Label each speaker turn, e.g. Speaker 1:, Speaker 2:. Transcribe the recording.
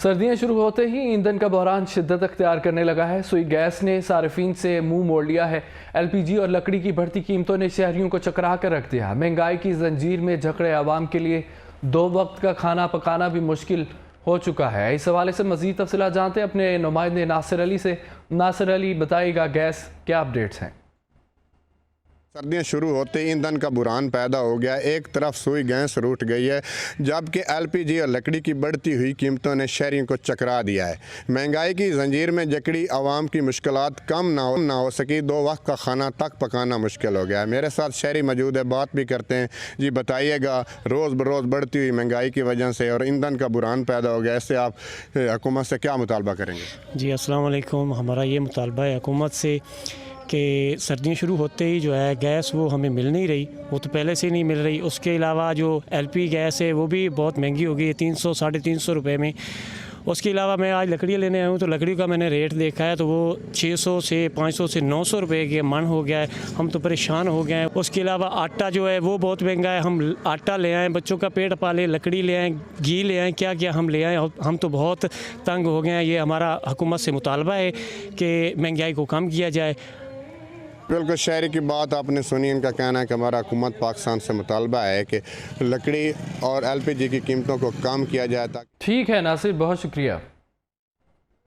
Speaker 1: सर्दियां शुरू होते ही ईंधन का बहरान शिद्दत अख्तियार करने लगा है। सुई गैस ने सार्फिन से मुंह मोड़ लिया है। एलपीजी और लकड़ी की बढ़ती कीमतों ने शहरियों को चकरा कर रख दिया। महंगाई की जंजीर में जकड़े आवाम के लिए 2 वक्त का खाना पकाना भी मुश्किल हो चुका है। इस हवाले से मजीद तफसीलात जानते हैं अपने नुमाइंदे नासिर अली से। नासिर अली, बताइएगा गैस क्या अपडेट्स हैं?
Speaker 2: सर्दियाँ शुरू होते ही ईंधन का बुरान पैदा हो गया। एक तरफ सुई गैस रूठ गई है, जबकि एलपीजी और लकड़ी की बढ़ती हुई कीमतों ने शहरियों को चकरा दिया है। महंगाई की जंजीर में जकड़ी आवाम की मुश्किलात कम ना हो सकी। 2 वक्त का खाना तक पकाना मुश्किल हो गया है। मेरे साथ शहरी मौजूद है, बात भी करते हैं। जी बताइएगा, रोज़ बरोज़ बढ़ती हुई महंगाई की वजह से और ईंधन का बुरान पैदा हो गया, इससे आप हुकूमत से क्या मुतालबा करेंगे?
Speaker 3: जी अस्सलाम वालेकुम। हमारा ये मुतालबा है हुकूमत से कि सर्दियाँ शुरू होते ही जो है गैस वो हमें मिल नहीं रही, वो तो पहले से नहीं मिल रही। उसके अलावा जो एलपी गैस है वो भी बहुत महंगी हो गई है, 300 साढ़े 300 रुपये में। उसके अलावा मैं आज लकड़ियाँ लेने आया हूँ तो लकड़ियों का मैंने रेट देखा है तो वो 600 से 500 से 900 रुपये के मन हो गया है। हम तो परेशान हो गए हैं। उसके अलावा आटा जो है वो बहुत महंगा है। हम आटा ले आएँ, बच्चों का पेट पालें, लकड़ी ले आएँ, घी ले आएँ, क्या क्या हम ले आएँ। हम तो बहुत तंग हो गए हैं। ये हमारा हुकूमत से मुतालबा है कि महंगाई को कम किया जाए।
Speaker 2: बिल्कुल शहरी की बात आपने सुनी। इनका कहना है कि हमारा हुकूमत पाकिस्तान से मुतालबा है कि लकड़ी और एलपीजी की कीमतों को कम किया जाए।
Speaker 1: ठीक है नासिर, बहुत शुक्रिया।